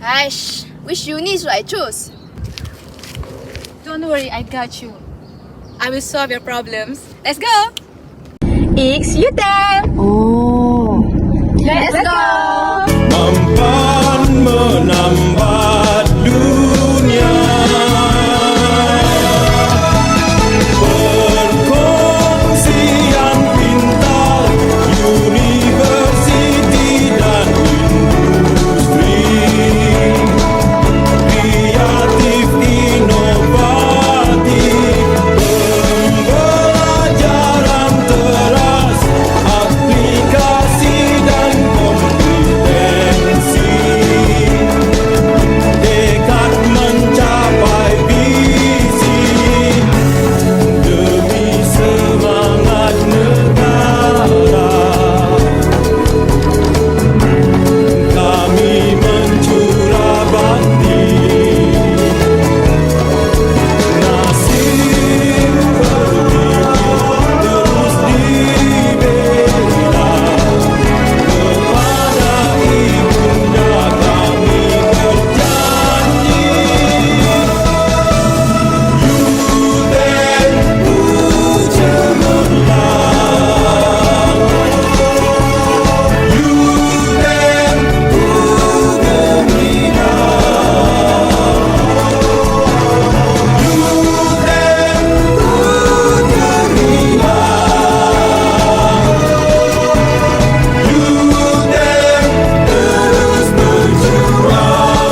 Aish, which uni should I choose? Don't worry, I got you. I will solve your problems. Let's go! It's you then! Oh, Let's go! Mampan menambah dunia, perkongsian pintar, universiti dan industri, kreatif inovatif, pembelajaran teras, aplikasi dan kompetensi, dekat mencapai visi, demi semangat negara, kami mencurah bakti. Nasib bergigit terus dibela, kepada ibunda kami berjanji, Yutenku cemerlang, Yutenku gemilang, Yutenku gemilang, Yuten terus berjuang.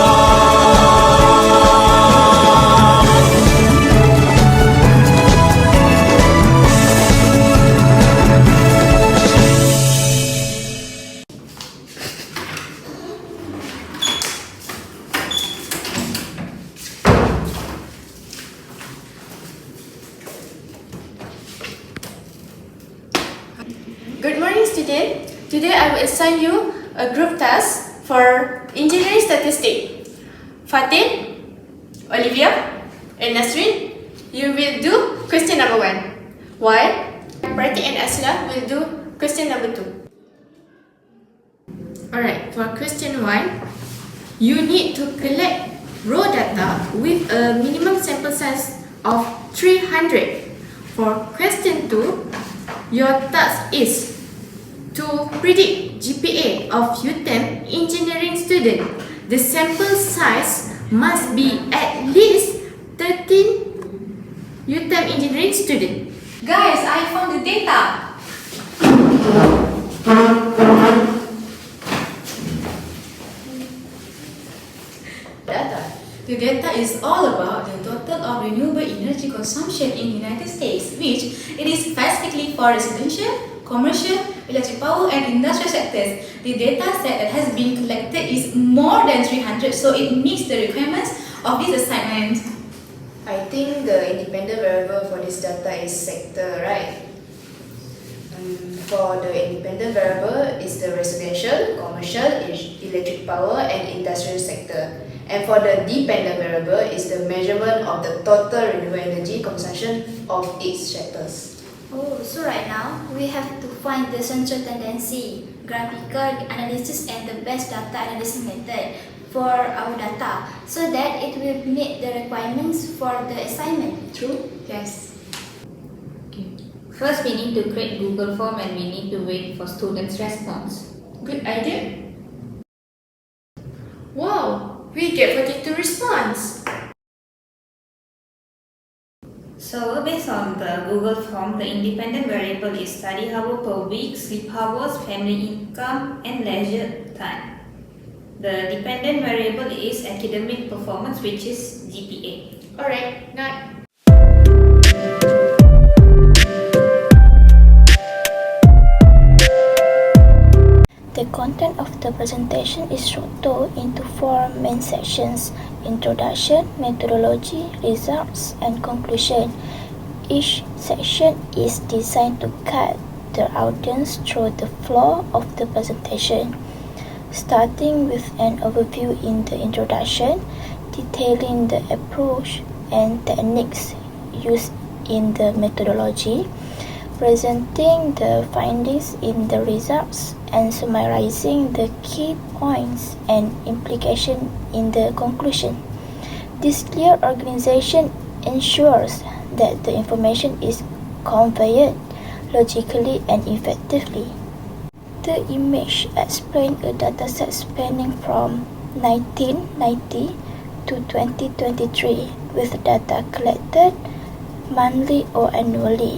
Good morning, student. Today I will assign you a group task for engineering statistics. Prathik, Olivia, and Nasrin, you will do question number 1, while Prathik and Asilah will do question number 2. Alright, for question 1, you need to collect raw data with a minimum sample size of 300. For question 2, your task is to predict GPA of UTEM engineering student. The sample size must be at least 13 UTEM engineering student. guys, I found the data. The data is all about the total of renewable energy consumption in the United States, which it is specifically for residential, commercial, electric power and industrial sectors. The data set that has been collected is more than 300, so it meets the requirements of this assignment. I think the independent variable for this data is sector, right? For the independent variable is the residential, commercial, electric power and industrial sector. And for the dependent variable is the measurement of the total renewable energy consumption of each sectors. Oh, so right now we have to find the central tendency, graphical analysis and the best data analysis method for our data so that it will meet the requirements for the assignment. True? Yes. First, we need to create Google form and we need to wait for students' response. Good idea. Wow, we get 42 response. So, based on the Google form, the independent variable is study hour per week, sleep hours, family income, and leisure time. The dependent variable is academic performance, which is GPA. Alright, now The content of the presentation is structured into 4 main sections: introduction, methodology, results, and conclusion. Each section is designed to guide the audience through the flow of the presentation, starting with an overview in the introduction, detailing the approach and techniques used in the methodology, presenting the findings in the results and summarizing the key points and implications in the conclusion. This clear organization ensures that the information is conveyed logically and effectively. The image explains a dataset spanning from 1990 to 2023 with data collected monthly or annually.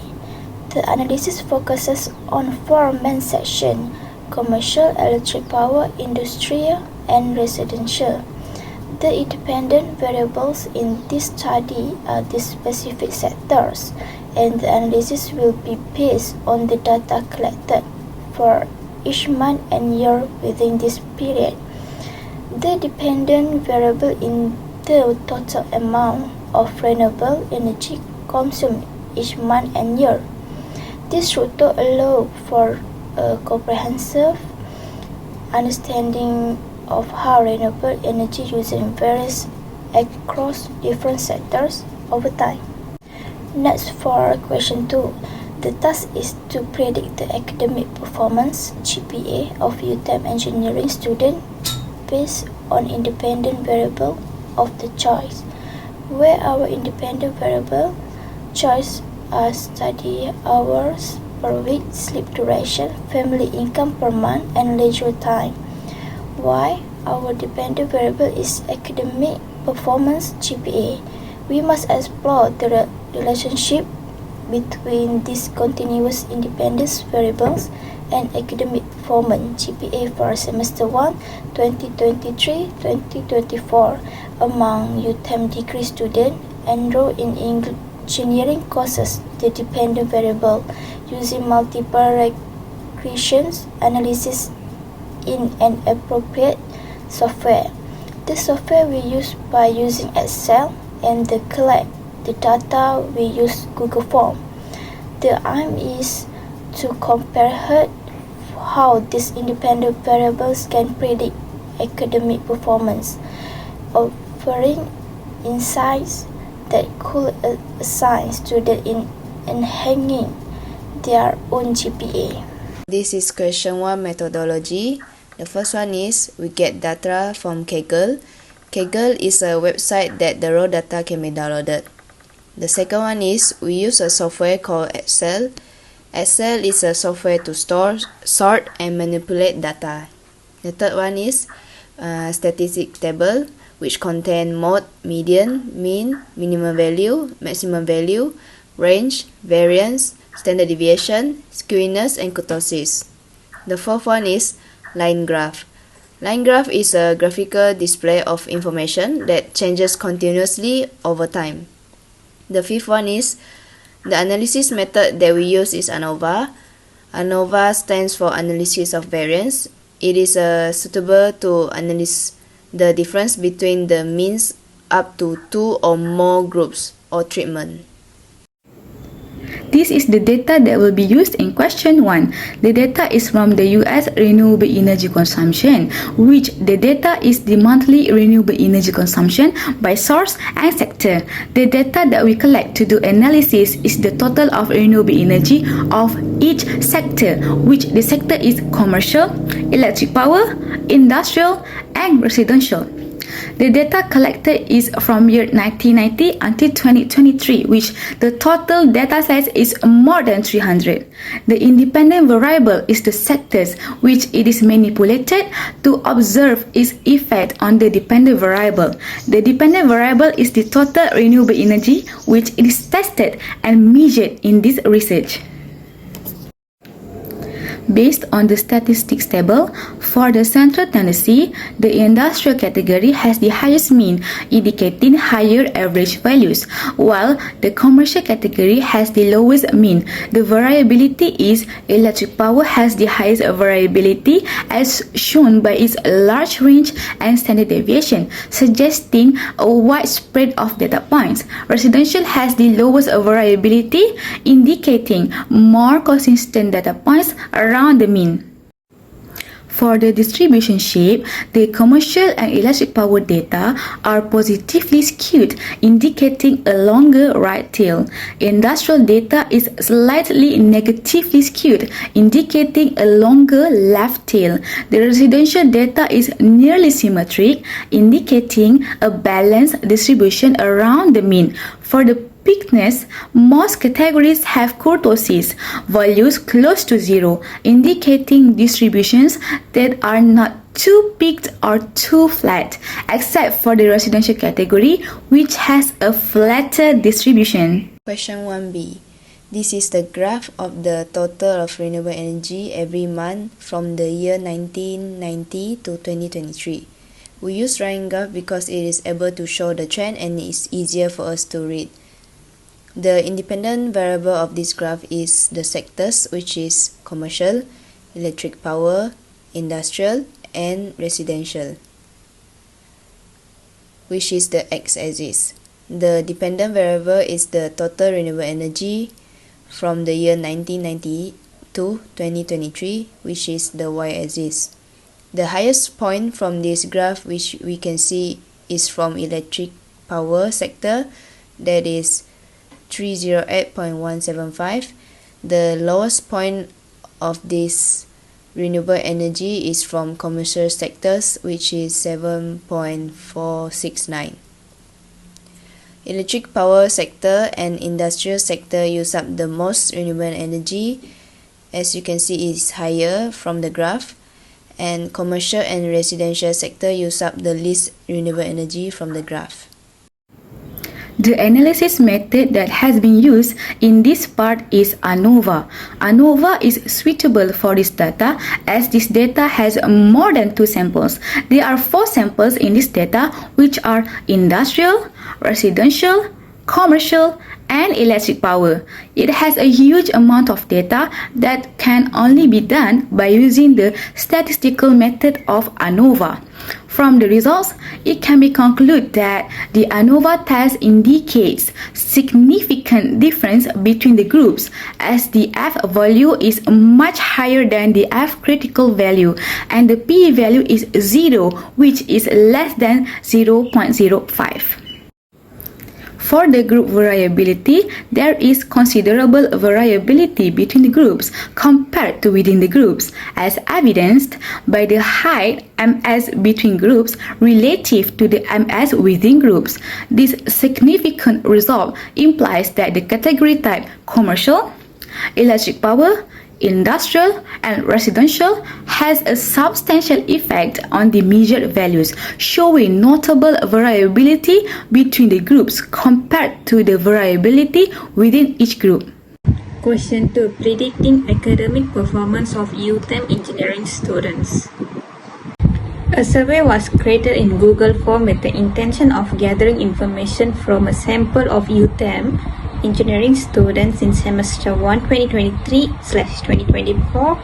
The analysis focuses on four main sections: commercial, electric power, industrial, and residential. The independent variables in this study are the specific sectors, and the analysis will be based on the data collected for each month and year within this period. The dependent variable in the total amount of renewable energy consumed each month and year. This should allow for a comprehensive understanding of how renewable energy usage varies across different sectors over time. Next, for question 2, the task is to predict the academic performance (GPA) of UTM engineering student based on independent variable of the choice, where our independent variable choice are study hours per week, sleep duration, family income per month, and leisure time. Why our dependent variable is academic performance (GPA? We must explore the relationship between these continuous independence variables and academic performance (GPA) for semester 1 2023-2024 among UTM degree students enrolled in engineering courses. The dependent variable using multiple regressions analysis in an appropriate software. The software we use by using Excel, and the collect the data we use Google Form. The aim is to compare how these independent variables can predict academic performance, offering insights that could assist students in enhancing their own GPA. This is question 1 methodology. The first one is we get data from Kaggle. Kaggle is a website that the raw data can be downloaded. The second one is we use a software called Excel. Excel is a software to store, sort, and manipulate data. The third one is statistic table, which contain mode, median, mean, minimum value, maximum value, range, variance, standard deviation, skewness, and kurtosis. The fourth one is line graph. Line graph is a graphical display of information that changes continuously over time. The fifth one is the analysis method that we use is ANOVA. ANOVA stands for analysis of variance. It is suitable to analyze the difference between the means up to 2 or more groups or treatment. This is the data that will be used in question 1. The data is from the US renewable energy consumption, which the data is the monthly renewable energy consumption by source and sector. The data that we collect to do analysis is the total of renewable energy of each sector, which the sector is commercial, electric power, industrial, and residential. The data collected is from year 1990 until 2023, which the total data set is more than 300. The independent variable is the sectors, which it is manipulated to observe its effect on the dependent variable. The dependent variable is the total renewable energy, which it is tested and measured in this research. Based on the statistics table, for the central tendency, the industrial category has the highest mean, indicating higher average values, while the commercial category has the lowest mean. The variability is electric power has the highest variability as shown by its large range and standard deviation, suggesting a wide spread of data points. Residential has the lowest variability, indicating more consistent data points around the mean. For the distribution shape, the commercial and electric power data are positively skewed, indicating a longer right tail. Industrial data is slightly negatively skewed, indicating a longer left tail. The residential data is nearly symmetric, indicating a balanced distribution around the mean. For the peakness, most categories have kurtosis, values close to zero, indicating distributions that are not too peaked or too flat, except for the residential category, which has a flatter distribution. Question 1b. This is the graph of the total of renewable energy every month from the year 1990 to 2023. We use line graph because it is able to show the trend and it is easier for us to read. The independent variable of this graph is the sectors, which is commercial, electric power, industrial, and residential, which is the x-axis. The dependent variable is the total renewable energy from the year 1990 to 2023, which is the y-axis. The highest point from this graph, which we can see, is from electric power sector, that is 308.175. The lowest point of this renewable energy is from commercial sectors, which is 7.469. Electric power sector and industrial sector use up the most renewable energy. As you can see, it is higher from the graph, and commercial and residential sector use up the least renewable energy from the graph. The analysis method that has been used in this part is ANOVA. ANOVA is suitable for this data as this data has more than 2 samples. There are 4 samples in this data, which are industrial, residential, commercial, and electric power. It has a huge amount of data that can only be done by using the statistical method of ANOVA. From the results, it can be concluded that the ANOVA test indicates significant difference between the groups, as the F value is much higher than the F critical value, and the P value is 0, which is less than 0.05. For the group variability, there is considerable variability between the groups compared to within the groups, as evidenced by the high MS between groups relative to the MS within groups. This significant result implies that the category type commercial, electric power, industrial, and residential has a substantial effect on the measured values, showing notable variability between the groups compared to the variability within each group. Question 2. Predicting academic performance of UTEM engineering students. A survey was created in Google Form with the intention of gathering information from a sample of UTEM engineering students in semester 1 2023/2024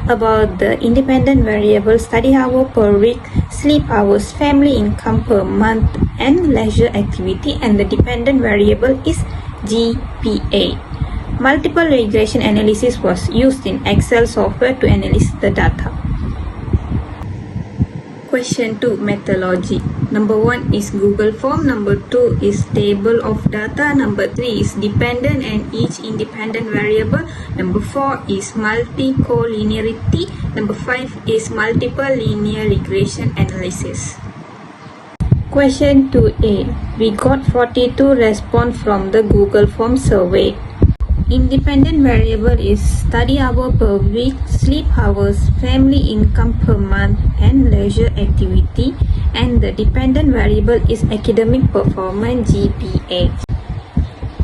about the independent variable study hour per week, sleep hours, family income per month, and leisure activity, and the dependent variable is GPA. Multiple regression analysis was used in Excel software to analyze the data. Question 2. Methodology. Number 1 is Google Form. Number 2 is Table of Data. Number 3 is Dependent and each independent variable. Number 4 is Multi-collinearity. Number 5 is Multiple linear regression analysis. Question 2a. We got 42 response from the Google Form survey. Independent variable is study hour per week, sleep hours, family income per month, and leisure activity, and the dependent variable is academic performance GPA.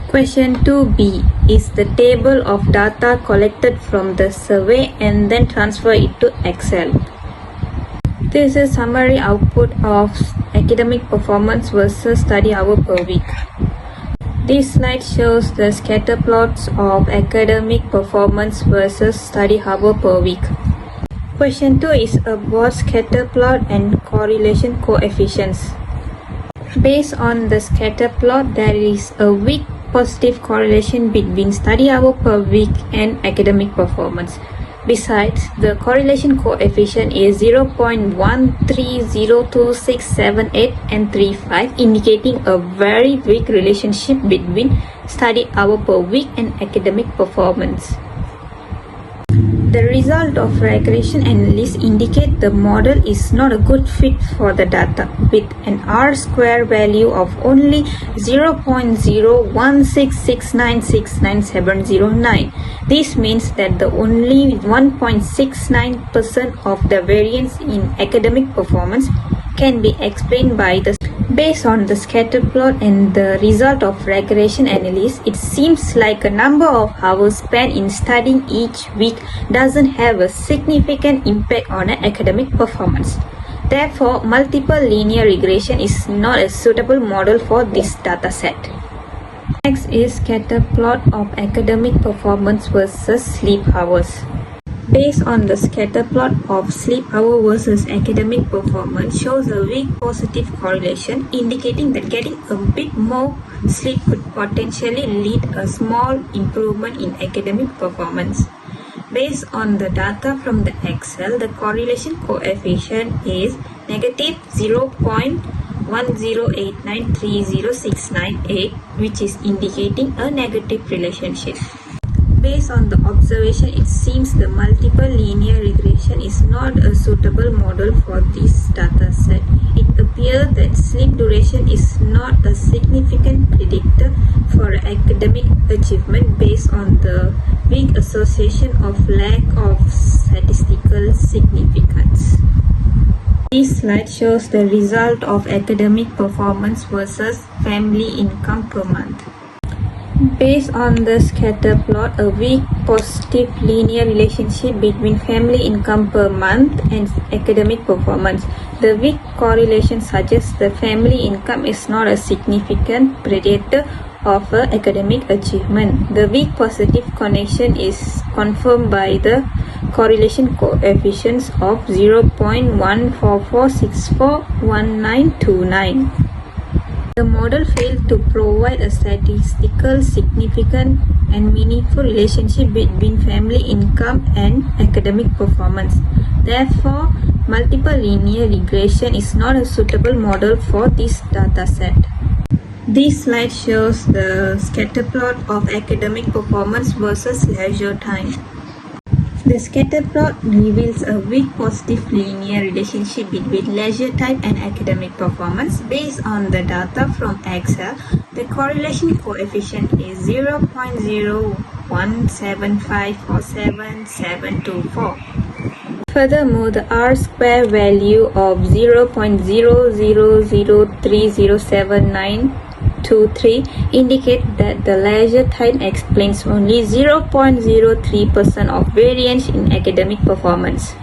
Question 2b is the table of data collected from the survey and then transfer it to Excel. This is summary output of academic performance versus study hour per week. This slide shows the scatter plots of academic performance versus study hour per week. Question 2 is about scatter plot and correlation coefficients. Based on the scatter plot, there is a weak positive correlation between study hour per week and academic performance. Besides, the correlation coefficient is 0.130267 and 35, indicating a very weak relationship between study hour per week and academic performance. The result of regression analysis indicate the model is not a good fit for the data, with an R-square value of only 0.0166969709. This means that the only 1.69% of the variance in academic performance can be explained by the based on the scatter plot and the result of regression analysis. It seems like a number of hours spent in studying each week doesn't have a significant impact on an academic performance. Therefore, multiple linear regression is not a suitable model for this dataset. Next is scatter plot of academic performance versus sleep hours. Based on the scatter plot of sleep hour versus academic performance shows a weak positive correlation, indicating that getting a bit more sleep could potentially lead a small improvement in academic performance. Based on the data from the Excel, the correlation coefficient is negative 0.108930698, which is indicating a negative relationship. Based on the observation, it seems the multiple linear regression is not a suitable model for this data set. It appears that sleep duration is not a significant predictor for academic achievement based on the weak association of lack of statistical significance. This slide shows the result of academic performance versus family income per month. Based on the scatter plot, a weak positive linear relationship between family income per month and academic performance. The weak correlation suggests the family income is not a significant predictor of academic achievement. The weak positive connection is confirmed by the correlation coefficients of 0.144641929. The model failed to provide a statistical significant and meaningful relationship between family income and academic performance. Therefore, multiple linear regression is not a suitable model for this dataset. This slide shows the scatter plot of academic performance versus leisure time. The scatter plot reveals a weak positive linear relationship between leisure time and academic performance. Based on the data from Excel, the correlation coefficient is 0.0175477724. Furthermore, the R-square value of 0.00030792 indicate that the leisure time explains only 0.03% of variance in academic performance.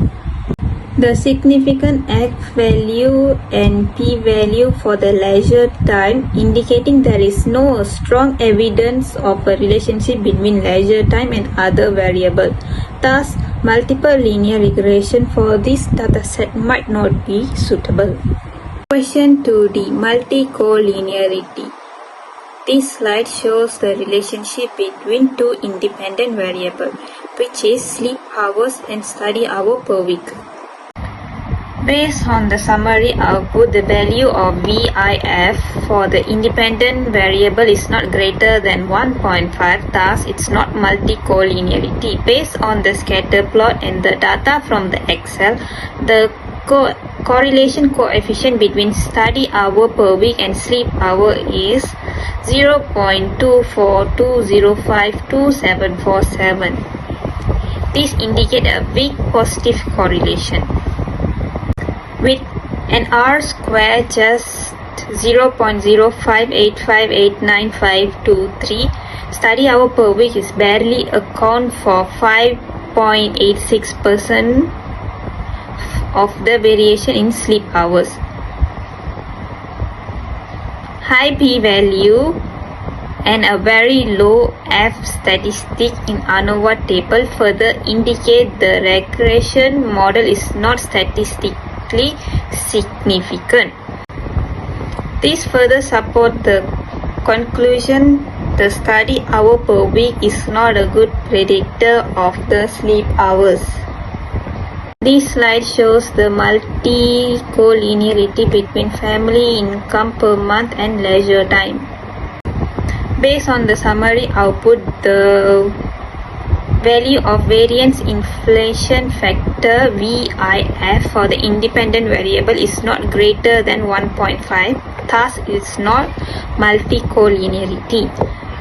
The significant F value and P value for the leisure time indicating there is no strong evidence of a relationship between leisure time and other variables. Thus, multiple linear regression for this dataset might not be suitable. Question 2D. Multicollinearity. This slide shows the relationship between two independent variables, which is sleep hours and study hour per week. Based on the summary output, the value of VIF for the independent variable is not greater than 1.5, thus it's not multicollinearity. Based on the scatter plot and the data from the Excel, the correlation coefficient between study hour per week and sleep hour is 0.242052747. This indicates a weak positive correlation. With an R-square just 0.05858953, study hour per week is barely account for 5.86% of the variation in sleep hours. High p-value and a very low F statistic in ANOVA table further indicate the regression model is not statistically significant. This further supports the conclusion the study hour per week is not a good predictor of the sleep hours. This slide shows the multi-collinearity between family income per month and leisure time. Based on the summary output, the value of variance inflation factor VIF for the independent variable is not greater than 1.5, thus it's not multi-collinearity.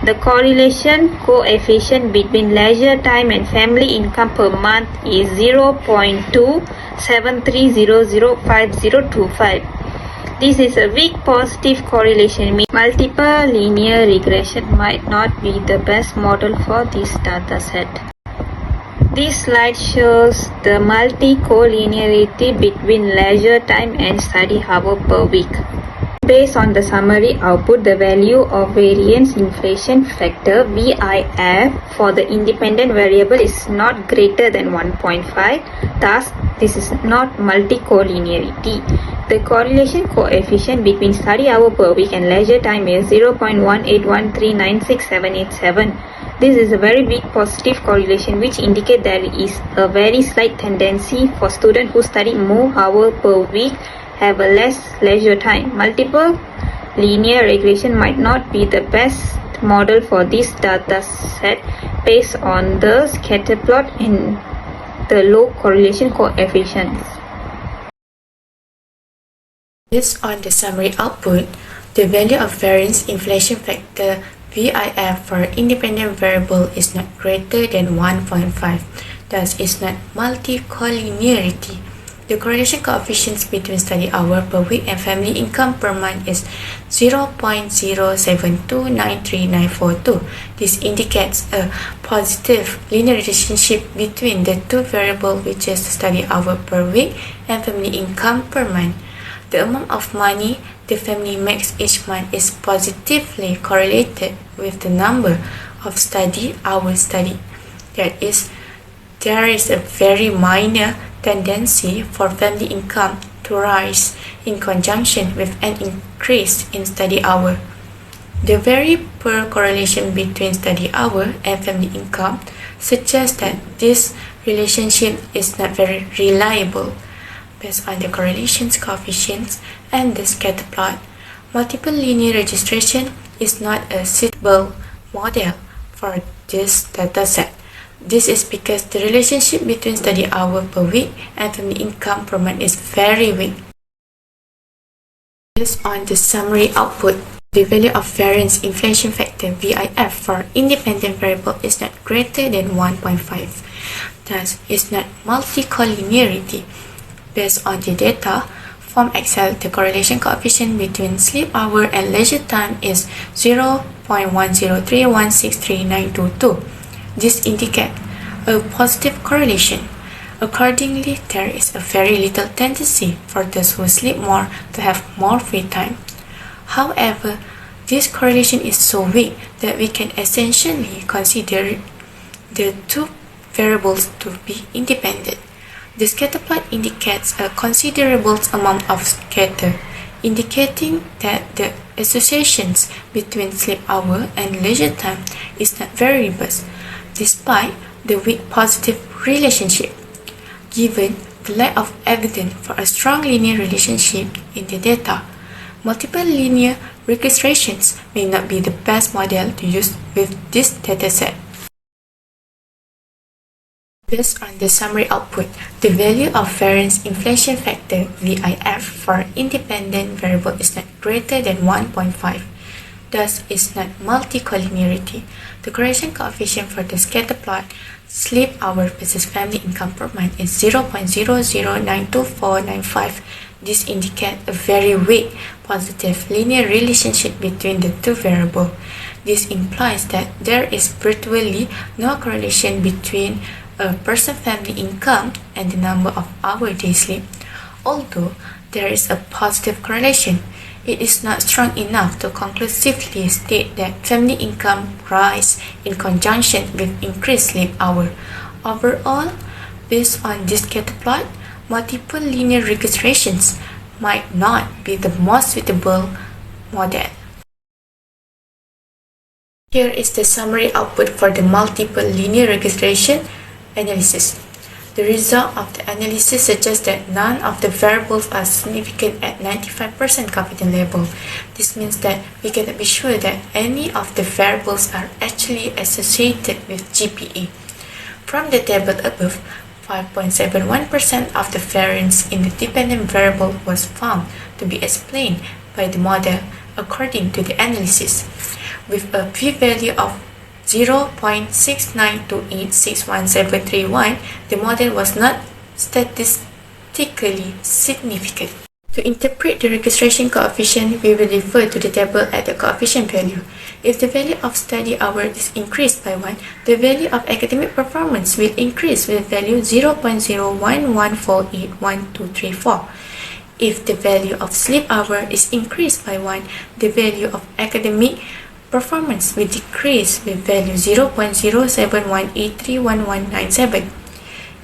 The correlation coefficient between leisure time and family income per month is 0.273005025. This is a weak positive correlation, meaning multiple linear regression might not be the best model for this data set. This slide shows the multi-collinearity between leisure time and study hour per week. Based on the summary output, the value of variance inflation factor VIF for the independent variable is not greater than 1.5, thus this is not multi-collinearity. The correlation coefficient between study hour per week and leisure time is 0.181396787. This is a very weak positive correlation which indicates there is a very slight tendency for students who study more hours per week have a less leisure time. Multiple linear regression might not be the best model for this data set based on the scatter plot and the low correlation coefficients. Based on the summary output, the value of variance inflation factor VIF for independent variable is not greater than 1.5, thus is not multi-collinearity. The correlation coefficients between study hour per week and family income per month is 0.0729392. This indicates a positive linear relationship between the two variables, which is study hour per week and family income per month. The amount of money the family makes each month is positively correlated with the number of study hours studied. That is, there is a very minor tendency for family income to rise in conjunction with an increase in study hour. The very poor correlation between study hour and family income suggests that this relationship is not very reliable. Based on the correlations coefficients and the scatter plot, multiple linear registration is not a suitable model for this dataset. This is because the relationship between study hour per week and family income per month is very weak. Based on the summary output, the value of variance inflation factor VIF for independent variable is not greater than 1.5, thus is not multi-collinearity. Based on the data from Excel, the correlation coefficient between sleep hour and leisure time is 0.103163922. This indicates a positive correlation. Accordingly, there is a very little tendency for those who sleep more to have more free time. However, this correlation is so weak that we can essentially consider the two variables to be independent. The scatter plot indicates a considerable amount of scatter, indicating that the associations between sleep hour and leisure time is not very robust, despite the weak positive relationship. Given the lack of evidence for a strong linear relationship in the data, multiple linear registrations may not be the best model to use with this dataset. Based on the summary output, the value of variance inflation factor VIF for independent variable is not greater than 1.5, thus is not multi-collinearity. The correlation coefficient for the scatter plot, sleep hour versus family income per month is 0.0092495. This indicates a very weak positive linear relationship between the two variables. This implies that there is virtually no correlation between a person's family income and the number of hours they sleep. Although there is a positive correlation, it is not strong enough to conclusively state that family income rise in conjunction with increased sleep hour. Overall, based on this scatter plot, multiple linear registrations might not be the most suitable model. Here is the summary output for the multiple linear regression analysis. The result of the analysis suggests that none of the variables are significant at 95% confidence level. This means that we cannot be sure that any of the variables are actually associated with GPA. From the table above, 5.71% of the variance in the dependent variable was found to be explained by the model according to the analysis. With a p-value of 0.69286171, the model was not statistically significant. To interpret the regression coefficient, we will refer to the table at the coefficient value. If the value of study hour is increased by 1, the value of academic performance will increase with value 0.01148124. If the value of sleep hour is increased by 1, the value of academic performance will decrease with value 0.0718311197.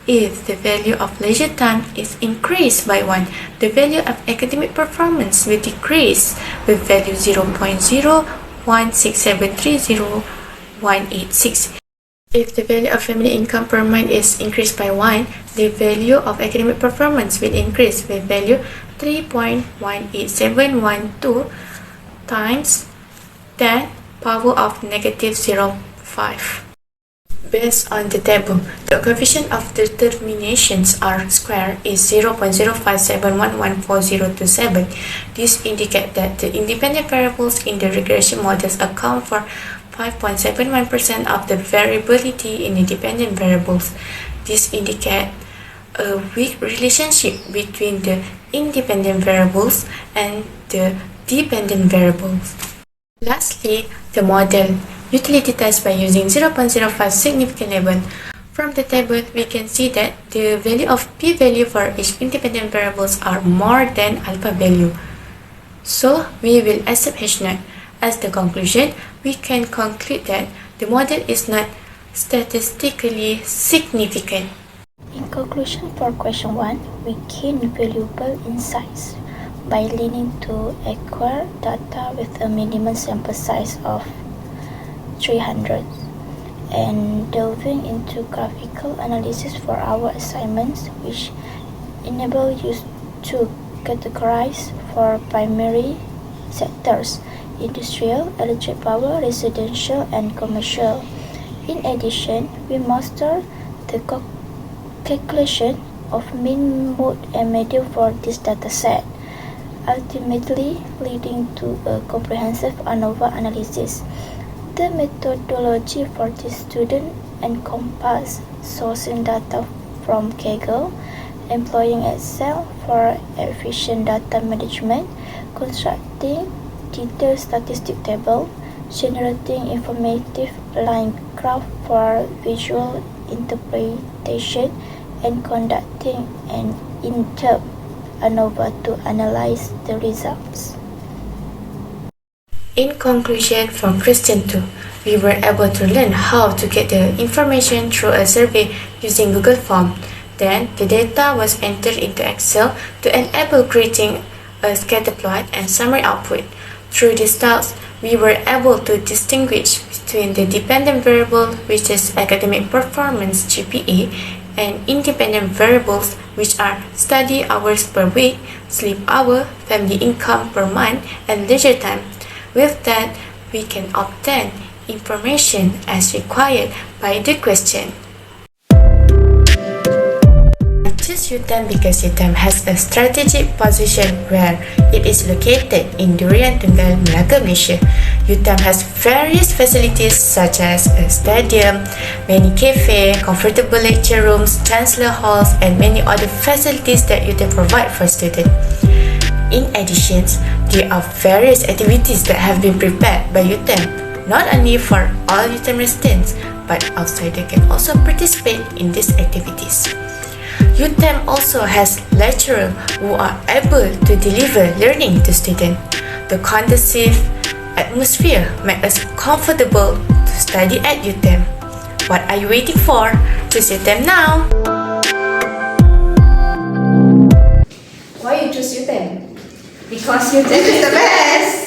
If the value of leisure time is increased by 1, the value of academic performance will decrease with value 0.0167301186. If the value of family income per month is increased by 1, the value of academic performance will increase with value 3.18712 times 10 power of negative 0.5. Based on the table, the coefficient of determinations R square is 0.0571140027. This indicates that the independent variables in the regression models account for 5.71% of the variability in the dependent variables. This indicates a weak relationship between the independent variables and the dependent variables. Lastly, the model utility test by using 0.05 significant level. From the table, we can see that the value of p-value for each independent variables are more than alpha value. So, we will accept H0. As the conclusion, we can conclude that the model is not statistically significant. In conclusion, for question 1, we gain valuable insights by leaning to acquire data with a minimum sample size of 300 and delving into graphical analysis for our assignments, which enable you to categorize for primary sectors: industrial, electric power, residential, and commercial. In addition, we master the calculation of mean, mode, and median for this dataset, ultimately leading to a comprehensive ANOVA analysis. The methodology for this student encompasses sourcing data from Kaggle, employing Excel for efficient data management, constructing detailed statistic table, generating informative line graph for visual interpretation, and conducting an in-depth ANOVA to analyze the results. In conclusion, from question 2, we were able to learn how to get the information through a survey using Google Form. Then, the data was entered into Excel to enable creating a scatter plot and summary output. Through these tasks, we were able to distinguish between the dependent variable, which is academic performance GPA, and independent variables, which are study hours per week, sleep hour, family income per month, and leisure time. With that, we can obtain information as required by the question. I choose UTM because UTM has a strategic position where it is located in Durian Tunggal, Melaka, Malaysia. UTM has various facilities such as a stadium, many cafes, comfortable lecture rooms, chancellor halls, and many other facilities that UTM provide for students. In addition, there are various activities that have been prepared by UTM, not only for all UTM residents, but outsiders can also participate in these activities. UTM also has lecturers who are able to deliver learning to students. The conducive atmosphere makes us comfortable to study at UTM. What are you waiting for? Choose UTM now! Why you choose UTM? Because UTM is the best!